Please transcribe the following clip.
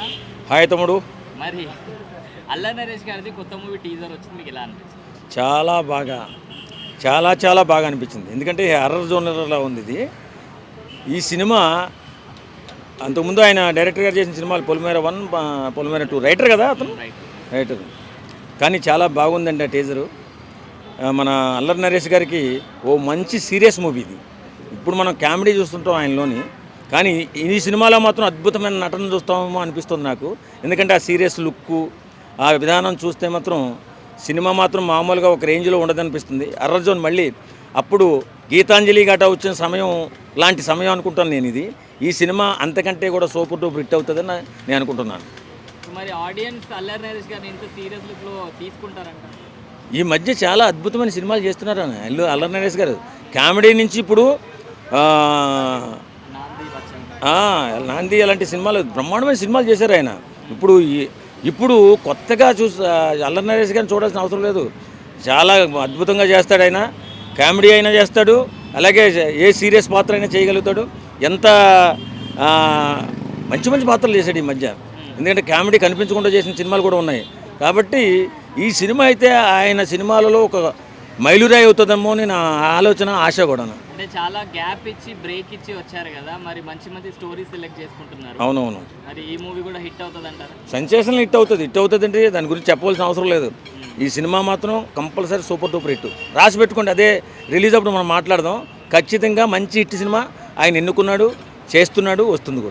అన్న. హాయ్ తమ్ముడు. మరి అల్లరి నరేష్ గారిది కొత్త మూవీ టీజర్ వచ్చింది, మీకు ఎలా అనిపించింది? చాలా బాగా చాలా బాగా అనిపించింది. ఎందుకంటే హర్రర్ జోనర్లా ఉంది ఇది. ఈ సినిమా అంతకుముందు ఆయన డైరెక్టర్ గారు చేసిన సినిమాలు పొలిమేర 1, పొలిమేర 2 రైటర్ కదా అతను, రైటర్. కానీ చాలా బాగుందండి ఆ టీజరు. మన అల్లరి నరేష్ గారికి ఓ మంచి సీరియస్ మూవీ ఇది. ఇప్పుడు మనం కామెడీ చూస్తుంటాం ఆయనలోని, కానీ ఈ సినిమాలో మాత్రం అద్భుతమైన నటన చూస్తామేమో అనిపిస్తుంది నాకు. ఎందుకంటే ఆ సీరియస్ లుక్కు, ఆ విధానం చూస్తే మాత్రం సినిమా మాత్రం మామూలుగా ఒక రేంజ్లో ఉండదనిపిస్తుంది. హర్రర్ జోన్ మళ్ళీ అప్పుడు గీతాంజలి గటా వచ్చిన సమయం లాంటి సమయం అనుకుంటాను నేను ఇది. ఈ సినిమా అంతకంటే కూడా సూపర్ డూపర్ హిట్ అవుతుందని నేను అనుకుంటున్నాను. మరి ఆడియన్స్ అల్లరి నరేష్ గారిని ఎంత సీరియస్ లుక్లో తీసుకుంటారంట? ఈ మధ్య చాలా అద్భుతమైన సినిమాలు చేస్తున్నారు అల్లరి నరేష్ గారు. కామెడీ నుంచి ఇప్పుడు నాంది అలాంటి సినిమాలు, బ్రహ్మాండమైన సినిమాలు చేశారు ఆయన. ఇప్పుడు కొత్తగా అల్లరి నరేష్ గారిని చూడాల్సిన అవసరం లేదు. చాలా అద్భుతంగా చేస్తాడు ఆయన. కామెడీ అయినా చేస్తాడు, అలాగే ఏ సీరియస్ పాత్ర అయినా చేయగలుగుతాడు. ఎంత మంచి మంచి పాత్రలు చేశాడు ఈ మధ్య. ఎందుకంటే కామెడీ కనిపించకుండా చేసిన సినిమాలు కూడా ఉన్నాయి. కాబట్టి ఈ సినిమా అయితే ఆయన సినిమాలలో ఒక మైలురాయి అవుతుందేమో అని నా ఆలోచన, ఆశ కూడా. అంటే చాలా గ్యాప్ ఇచ్చి బ్రేక్ ఇచ్చి వచ్చారు కదా, మరి మంచి మంచి స్టోరీ సెలెక్ట్ చేసుకుంటున్నారు. అవునవును. మరి ఈ మూవీ కూడా హిట్ అవుతుంది అంటారా? సెన్సేషన్ హిట్ అవుతుంది అంటే దాని గురించి చెప్పవలసిన అవసరం లేదు. ఈ సినిమా మాత్రం కంపల్సరీ సూపర్ డూపర్ హిట్. రాసి పెట్టుకోండి, అదే రిలీజ్ అప్పుడు మనం మాట్లాడదాం. ఖచ్చితంగా మంచి హిట్ సినిమా ఆయన ఎన్నుకున్నాడు, చేస్తున్నాడు, వస్తుంది కూడా.